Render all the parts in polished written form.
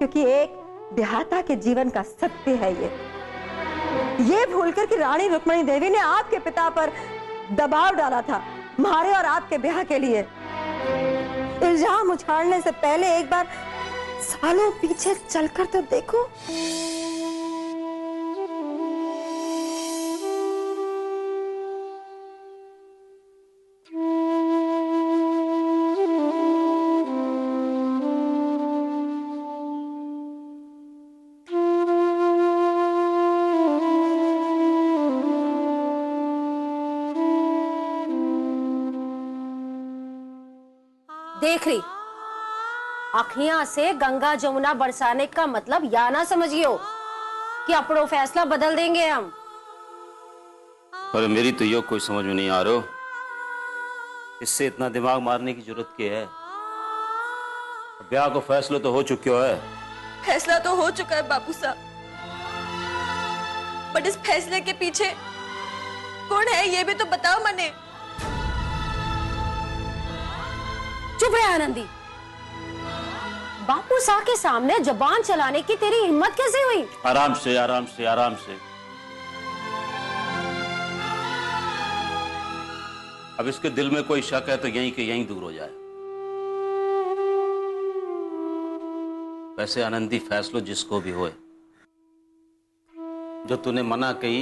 क्योंकि एक देहाता के जीवन का सत्य है ये भूलकर कि रानी रुक्मणी देवी ने आपके पिता पर दबाव डाला था हमारे और आपके ब्याह के लिए। इल्जाम उछाड़ने से पहले एक बार सालों पीछे चलकर तो देखो। देख रही, अखियां से गंगा जमुना बरसाने का मतलब या ना समझियो कि अपनो फैसला बदल देंगे हम। अरे मेरी तो यो कोई समझ में नहीं आ रहा, इससे इतना दिमाग मारने की जरूरत क्या है? ब्याह को फैसला तो हो चुका है। फैसला तो हो चुका है बापू साहब, बट इस फैसले के पीछे कौन है ये भी तो बताओ मने। चुप रहे आनंदी, बापू साहब के सामने जुबान चलाने की तेरी हिम्मत कैसे हुई? आराम से आराम से आराम से। अब इसके दिल में कोई शक है तो यहीं के यहीं दूर हो जाए। वैसे आनंदी फैसलो जिसको भी होए, जो तूने मना कही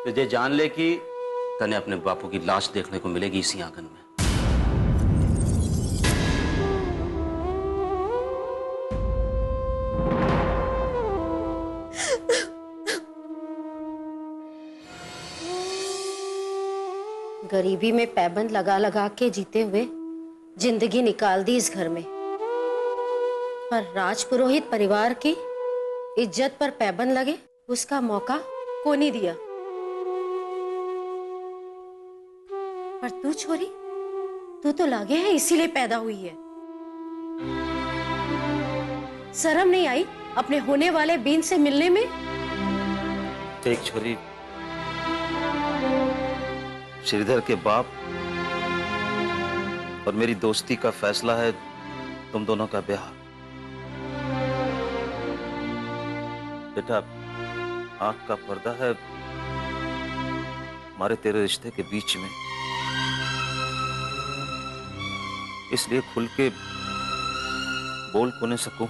तुझे जान ले कि तने अपने बापू की लाश देखने को मिलेगी इसी आंगन में। गरीबी में पैबंद लगा लगा के जीते हुए जिंदगी निकाल दी इस घर में, पर राजपुरोहित परिवार की इज्जत पर पैबंद लगे उसका मौका को नहीं दिया। पर तू छोरी, तू तो लागे है इसीलिए पैदा हुई है। शर्म नहीं आई अपने होने वाले बीन से मिलने में? देख छोरी, श्रीधर के बाप और मेरी दोस्ती का फैसला है तुम दोनों का ब्याह। बेटा, आंख का पर्दा है हमारे तेरे रिश्ते के बीच में, इसलिए खुल के बोल को नहीं सकूं।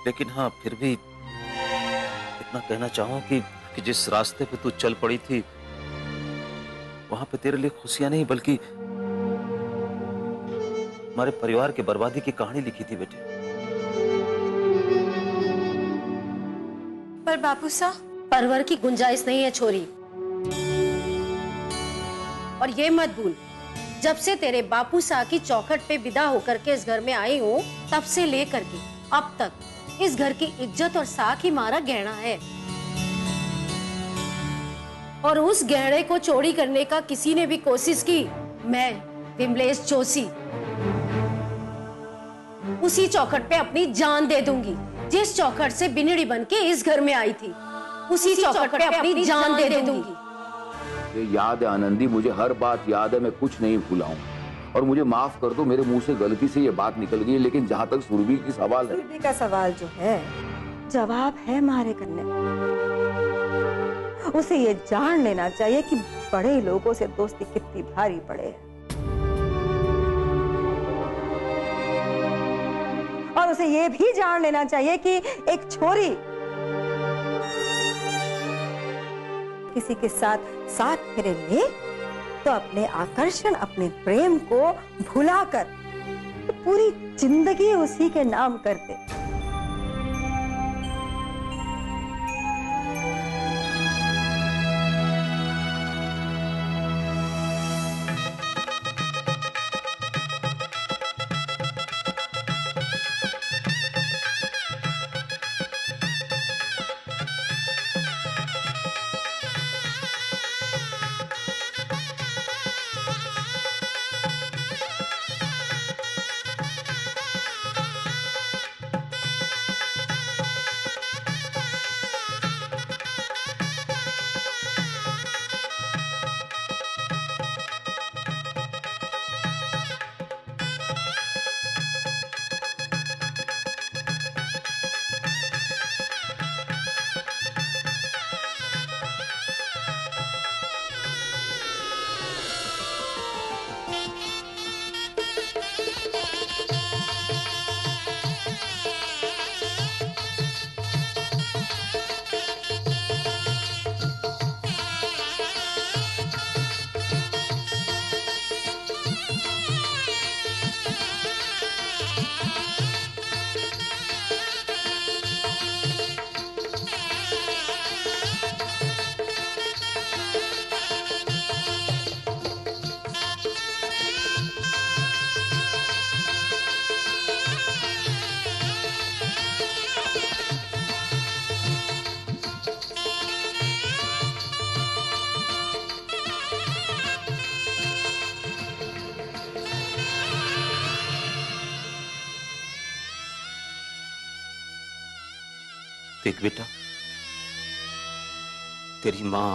लेकिन हाँ, फिर भी इतना कहना चाहूं कि जिस रास्ते पे तू चल पड़ी थी वहां पे तेरे लिए खुशियां नहीं बल्कि हमारे परिवार की बर्बादी की कहानी लिखी थी बेटे। पर बापू साहब, परवर की गुंजाइश नहीं है छोरी। और ये मत भूल, जब से तेरे बापू साहब की चौखट पे विदा होकर के इस घर में आई हूँ, तब से लेकर के अब तक इस घर की इज्जत और साख ही हमारा गहना है। और उस गहने को चोरी करने का किसी ने भी कोशिश की, मैं विमलेश जोशी उसी चौखट पे अपनी जान दे दूंगी जिस चौखट से बिनड़ी बन के इस घर में आई थी। उसी चौखट पे अपनी जान दे दूंगी। ये याद है आनंदी, मुझे हर बात याद है, मैं कुछ नहीं भूला हूं। और मुझे माफ कर दो, मेरे मुंह से गलती से ये बात निकल गई है। लेकिन जहां तक सुरभि की सवाल है, सुरभि का सवाल जो है जवाब है हमारे कन्या। उसे ये जान लेना चाहिए कि बड़े लोगों से दोस्ती कितनी भारी पड़े है, और उसे ये भी जान लेना चाहिए कि एक छोरी किसी के साथ साथ फेरे ले तो अपने आकर्षण, अपने प्रेम को भुलाकर तो पूरी जिंदगी उसी के नाम कर दे। देख बेटा, तेरी माँ,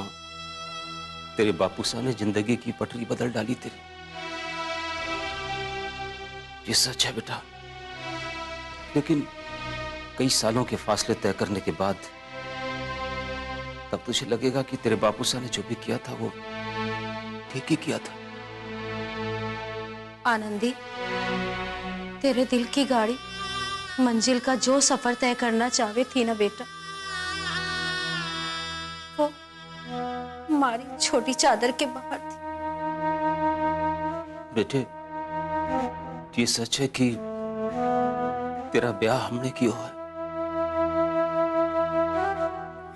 तेरे बापूसा ने जिंदगी की पटरी बदल डाली तेरी। ये सच है बेटा, लेकिन कई सालों के फासले तय करने के बाद तब तुझे लगेगा कि तेरे बापूसा ने जो भी किया था वो ठीक ही किया था। आनंदी, तेरे दिल की गाड़ी मंजिल का जो सफर तय करना चाहे थी ना बेटा, वो हमारी छोटी चादर के बाहर थी। बेटे, ये सच है कि तेरा ब्याह हमने किया है,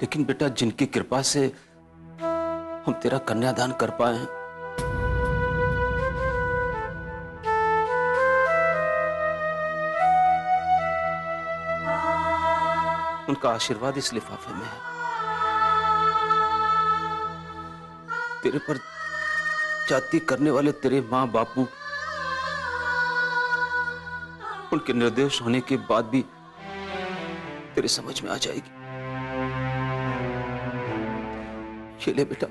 लेकिन बेटा जिनकी कृपा से हम तेरा कन्यादान कर पाए हैं, उनका आशीर्वाद इस लिफाफे में है। तेरे पर जाति करने वाले तेरे माँ बापू, उनके निर्दोष होने के बाद भी तेरे समझ में आ जाएगी। ये ले बेटा।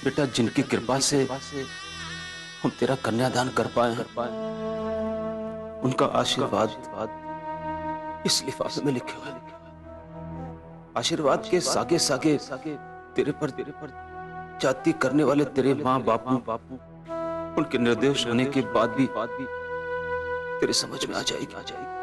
बेटा जिनकी कृपा से हम तेरा कन्यादान कर पाए हैं, उनका आशीर्वाद इस लिफाफे में लिखे हुए। आशीर्वाद के सागे सागे तेरे पर जाति करने वाले तेरे माँ बापू, उनके निर्दोष होने के बाद भी तेरे समझ में आ जाएगी।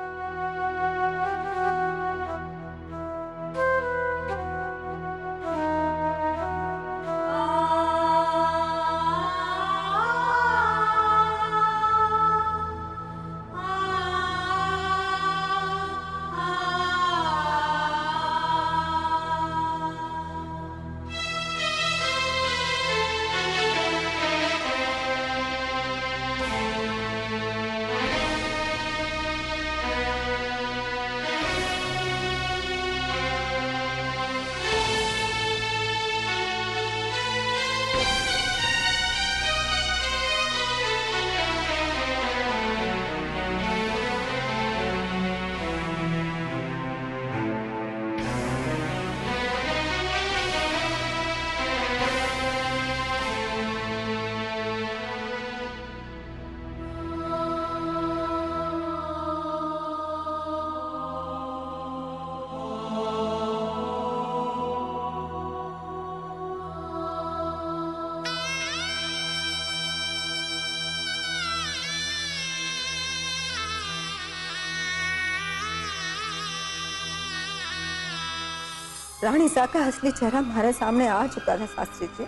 रानी सा का असली चेहरा हमारे सामने आ चुका था शास्त्री जी।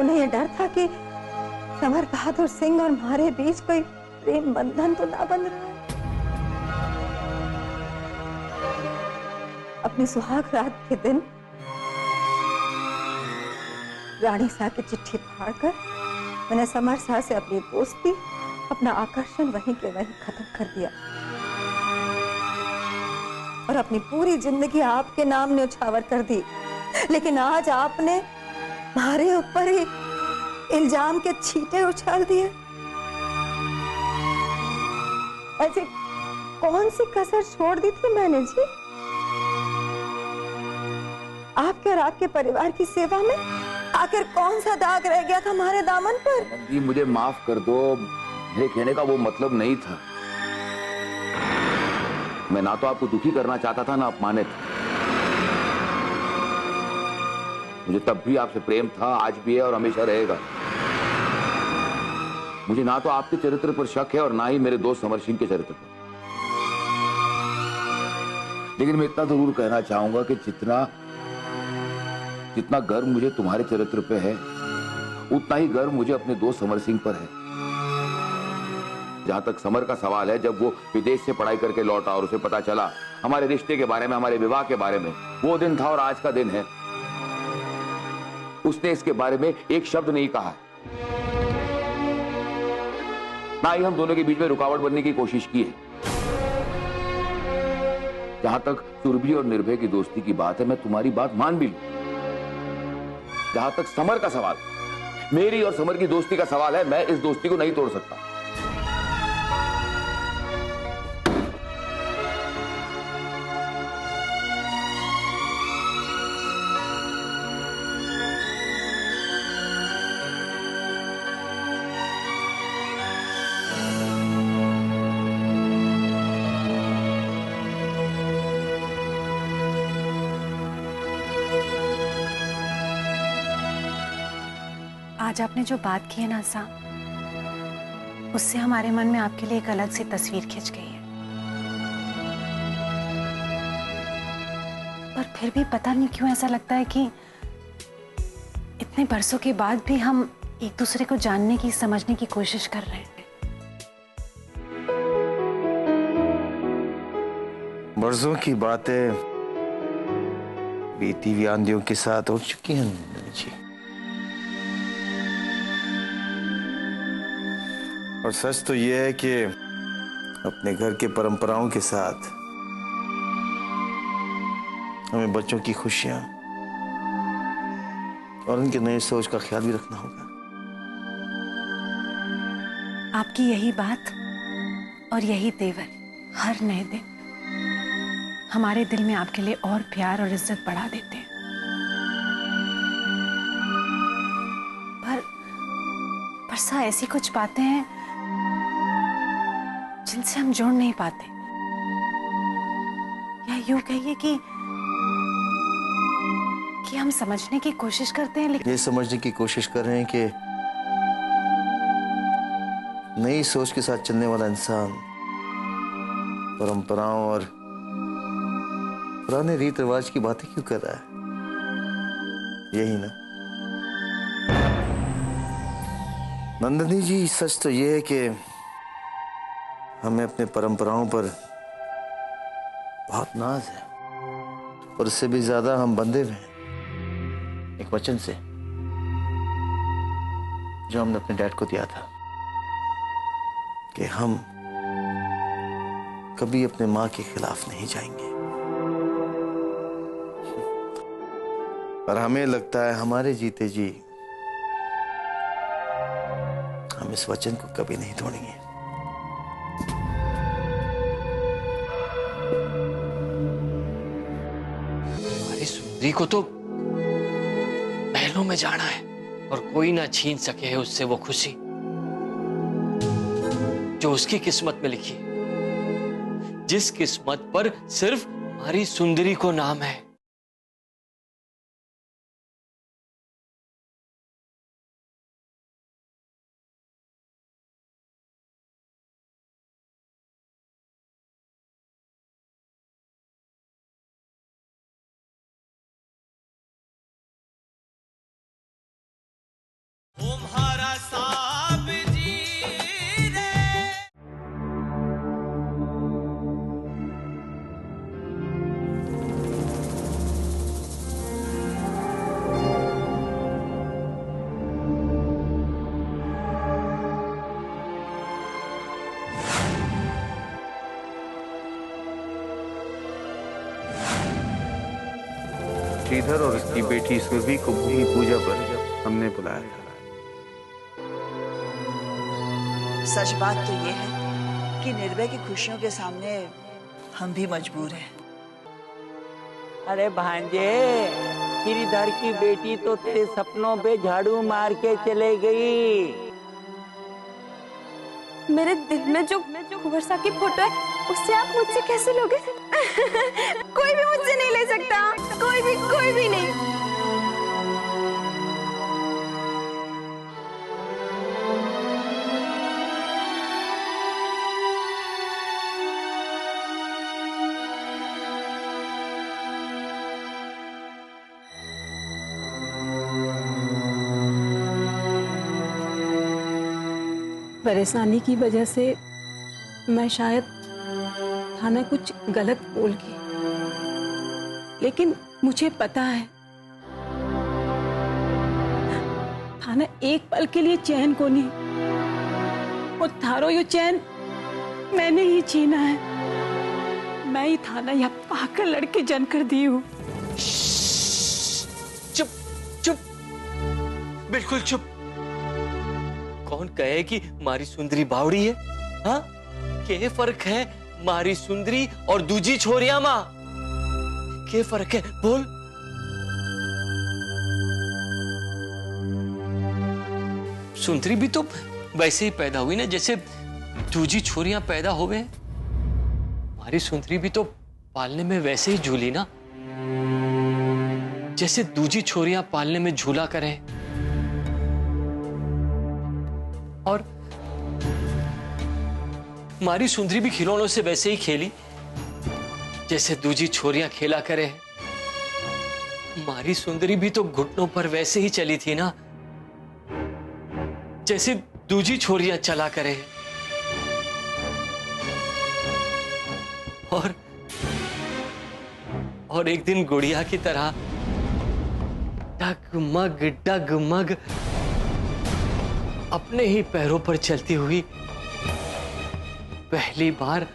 उन्हें यह डर था कि समर बहादुर सिंह और हमारे बीच कोई प्रेम बंधन तो ना बन रहा है। अपनी सुहाग रात के दिन रानी सा की चिट्ठी फाड़कर मैंने समर शाह से अपनी दोस्ती, अपना आकर्षण वहीं के वहीं खत्म कर दिया और अपनी पूरी जिंदगी आपके नाम न्यौछावर कर दी। लेकिन आज आपने हमारे ऊपर ही इल्जाम के छींटे उछाल दिए। ऐसी कौन सी कसर छोड़ दी थी मैंने जी? आपके और आपके परिवार की सेवा में आखिर कौन सा दाग रह गया था हमारे दामन पर? जी मुझे माफ कर दो, मेरे कहने का वो मतलब नहीं था। मैं ना तो आपको दुखी करना चाहता था ना अपमानित। मुझे तब भी आपसे प्रेम था, आज भी है और हमेशा रहेगा। मुझे ना तो आपके चरित्र पर शक है और ना ही मेरे दोस्त समर सिंह के चरित्र पर। लेकिन मैं इतना जरूर कहना चाहूंगा कि जितना गर्व मुझे तुम्हारे चरित्र पे है, उतना ही गर्व मुझे अपने दोस्त समर सिंह पर है। जहां तक समर का सवाल है, जब वो विदेश से पढ़ाई करके लौटा और उसे पता चला हमारे रिश्ते के बारे में, हमारे विवाह के बारे में, वो दिन था और आज का दिन है, उसने इसके बारे में एक शब्द नहीं कहा, ना ही हम दोनों के बीच में रुकावट बनने की कोशिश की है। जहां तक सुरभि और निर्भय की दोस्ती की बात है, मैं तुम्हारी बात मान भी लूं। जहां तक समर का सवाल, मेरी और समर की दोस्ती का सवाल है, मैं इस दोस्ती को नहीं तोड़ सकता। आज आपने जो बात की है ना साहब, उससे हमारे मन में आपके लिए एक अलग सी तस्वीर खिंच गई है। पर फिर भी पता नहीं क्यों ऐसा लगता है कि इतने बरसों के बाद भी हम एक दूसरे को जानने की, समझने की कोशिश कर रहे हैं। बरसों की बातें बीती हुई आंधियों के साथ हो चुकी हैं जी, और सच तो यह है कि अपने घर के परंपराओं के साथ हमें बच्चों की खुशियां और उनके नए सोच का ख्याल भी रखना होगा। आपकी यही बात और यही तेवर हर नए दिन हमारे दिल में आपके लिए और प्यार और इज्जत बढ़ा देते हैं। पर सा ऐसी कुछ बातें हैं जिनसे हम जुड़ नहीं पाते, या यूं कहिए कि हम समझने की कोशिश करते हैं, लेकिन ये समझने की कोशिश कर रहे हैं कि नई सोच के साथ चलने वाला इंसान परंपराओं और पुराने रीत रिवाज की बातें क्यों कर रहा है। यही ना नंदिनी जी, सच तो ये है कि हमें अपने परंपराओं पर बहुत नाज है, और उससे भी ज्यादा हम बंधे हुए हैं एक वचन से जो हमने अपने डैड को दिया था कि हम कभी अपने मां के खिलाफ नहीं जाएंगे। और हमें लगता है हमारे जीते जी हम इस वचन को कभी नहीं तोड़ेंगे। हमारी सुंदरी को तो महलों में जाना है और कोई ना छीन सके है उससे वो खुशी जो उसकी किस्मत में लिखी है, जिस किस्मत पर सिर्फ हमारी सुंदरी को नाम है। तुम्हारा साब जी रे। श्रीधर और उसकी बेटी सुरभि को भूमि पूजा पर हमने बुलाया था। सच बात तो ये है कि निर्भय की खुशियों के सामने हम भी मजबूर हैं। अरे भांजे, गिरिधर की बेटी तो तेरे सपनों पे झाड़ू मार के चले गई। मेरे दिल में जो कुंवर साहब की फोटो है, उससे आप मुझसे कैसे लोगे? कोई भी मुझसे नहीं ले सकता, कोई भी नहीं। परेशानी की वजह से मैं शायद थाना कुछ गलत बोल गई, लेकिन मुझे पता है थाना एक पल के लिए चैन को नहीं, और थारो यो चैन मैंने ही छीना है। मैं ही था ना यह पागल लड़की जनकर दी हूँ। चुप चुप, बिल्कुल चुप। कौन कहे कि मारी सुंदरी बावड़ी है? हाँ, क्या फर्क है मारी सुंदरी और दूजी छोरिया मां? क्या फर्क है बोल? सुंदरी भी तो वैसे ही पैदा हुई ना जैसे दूजी छोरियां पैदा हुए। मारी सुंदरी भी तो पालने में वैसे ही झूली ना जैसे दूजी छोरियां पालने में झूला करें। और मारी सुंदरी भी खिलौनों से वैसे ही खेली जैसे दूजी छोरियां खेला करे। मारी सुंदरी भी तो घुटनों पर वैसे ही चली थी ना जैसे दूजी छोरियां चला करे। और एक दिन गुड़िया की तरह डगमग डगमग अपने ही पैरों पर चलती हुई पहली बार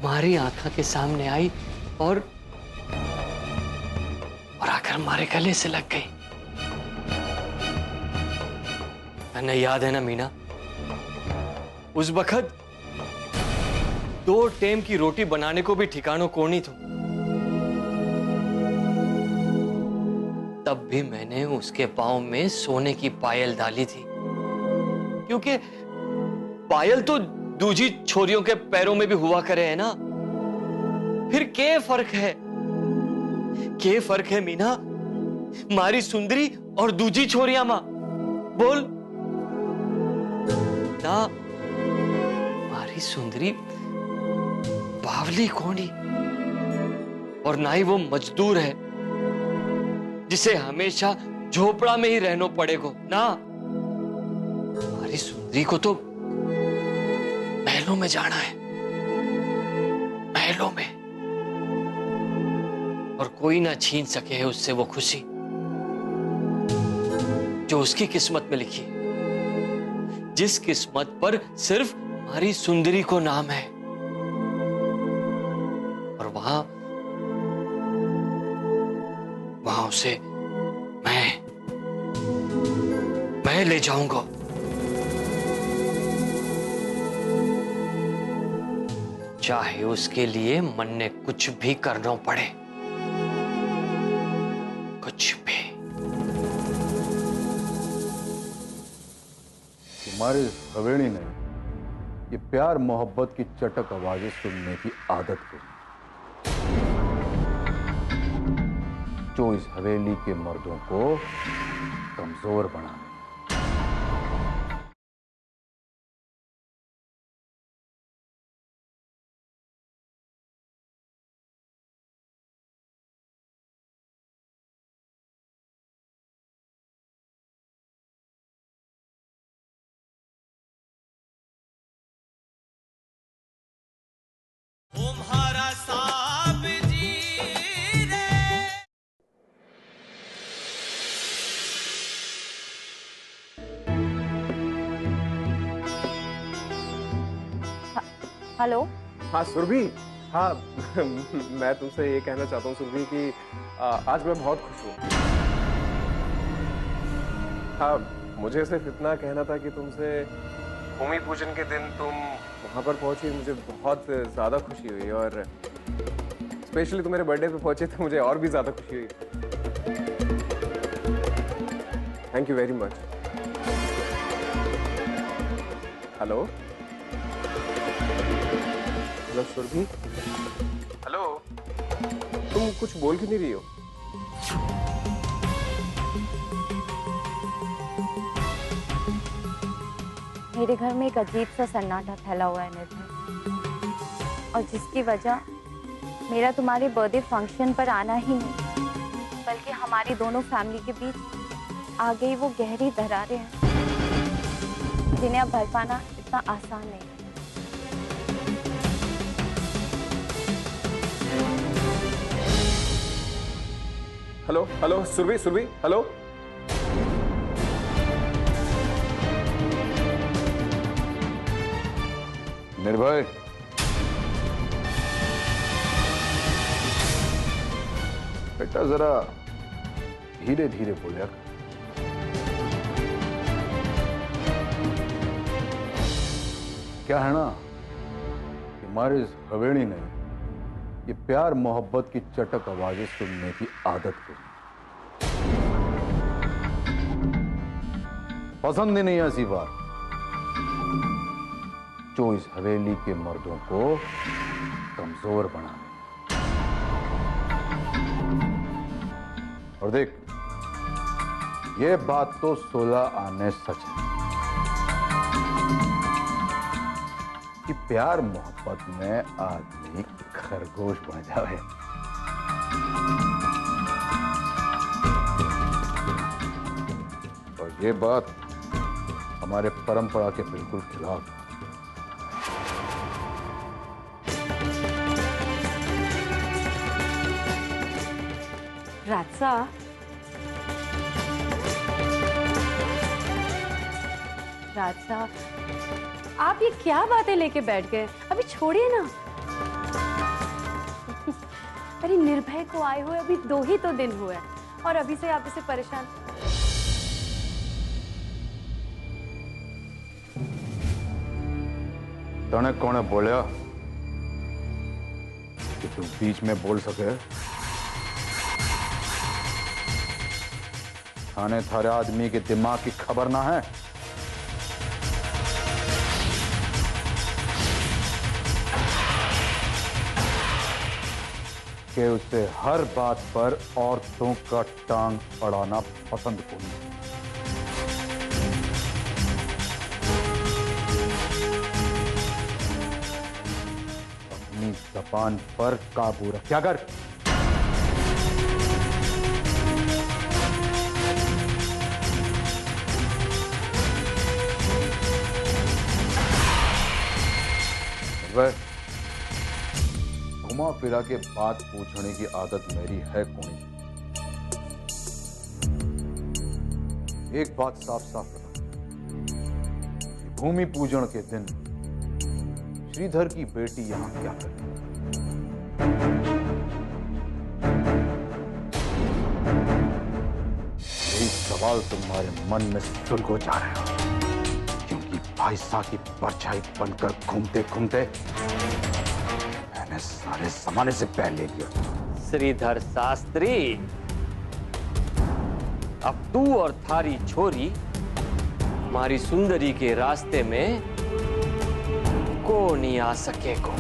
मारी आंखों के सामने आई और आकर मारे गले से लग गई। मैंने याद है ना मीना, उस वक्त 2 टाइम की रोटी बनाने को भी ठिकानों को नहीं था। तब भी मैंने उसके पाँव में सोने की पायल डाली थी, क्योंकि पायल तो दूजी छोरियों के पैरों में भी हुआ करे है ना। फिर क्या फर्क है? क्या फर्क है मीना मारी सुंदरी और दूजी छोरियां मां? बोल ना। मारी सुंदरी बावली कोनी और ना ही वो मजदूर है जिसे हमेशा झोपड़ा में ही रहना पड़ेगा ना। मारी सुंदरी को तो महलों में जाना है, महलों में, और कोई ना छीन सके है उससे वो खुशी जो उसकी किस्मत में लिखी, जिस किस्मत पर सिर्फ मारी सुंदरी को नाम है। और वहां उसे मैं ले जाऊंगा। चाहे उसके लिए मन ने कुछ भी करना पड़े, कुछ भी। तुम्हारी हवेली ने ये प्यार मोहब्बत की चटक आवाजें सुनने की आदत करी, जो इस हवेली के मर्दों को कमजोर बना। तुम्हारा साब जी रे। हेलो। हाँ सुरभि, हाँ मैं तुमसे ये कहना चाहता हूँ सुरभि कि आज मैं बहुत खुश हूँ। हाँ, मुझे सिर्फ इतना कहना था कि तुमसे भूमि पूजन के दिन तुम वहाँ पर पहुँची, मुझे बहुत ज़्यादा खुशी हुई, और स्पेशली तुम मेरे बर्थडे पे पहुँचे तो मुझे और भी ज़्यादा खुशी हुई। Thank you very much. Hello hello Surabhi, hello, तुम कुछ बोल क्यों नहीं रही हो? मेरे घर में एक अजीब सा सन्नाटा फैला हुआ है निर्भय, और जिसकी वजह मेरा तुम्हारे बर्थडे फंक्शन पर आना ही नहीं, बल्कि हमारी दोनों फैमिली के बीच आ गई वो गहरी दरारें हैं जिन्हें अब भर पाना इतना आसान नहीं। Hello hello Surabhi, Surabhi hello. Nirbhay, बेटा जरा धीरे धीरे बोलिया। क्या है ना कि हमारे इस हवेली ने ये प्यार मोहब्बत की चटक आवाजें सुनने की आदत करी। पसंद ही नहीं ऐसी बात जो इस हवेली के मर्दों को कमजोर बना दे। और देख, ये बात तो 16 आने सच है कि प्यार मोहब्बत में आदमी खरगोश बन जाए। और ये बात हमारे परंपरा के बिल्कुल खिलाफ है। राजा, राजा, आप ये क्या बातें लेके बैठ गए? अभी छोड़िए ना। अरे निर्भय को आए हुए अभी 2 ही तो दिन हुए और अभी से आप इसे परेशान। तने कौन बोलिया कि तू बीच में बोल सके? थाने थारे आदमी के दिमाग की खबर ना है? कि उसे हर बात पर औरतों का टांग अड़ाना पसंद नहीं। अपनी जबान पर काबू रखा कर। घुमा फिरा के बात पूछने की आदत मेरी है कोई। एक बात साफ साफ बता, भूमि पूजन के दिन श्रीधर की बेटी यहां क्या कर रही है? यही सवाल तुम्हारे मन में सुलग हो जा रहे हो, क्योंकि भाईसा की परछाई बनकर घूमते घूमते मैंने सारे जमाने से पहले लिया। श्रीधर शास्त्री, अब तू और थारी छोरी हमारी सुंदरी के रास्ते में को नहीं आ सकेगो।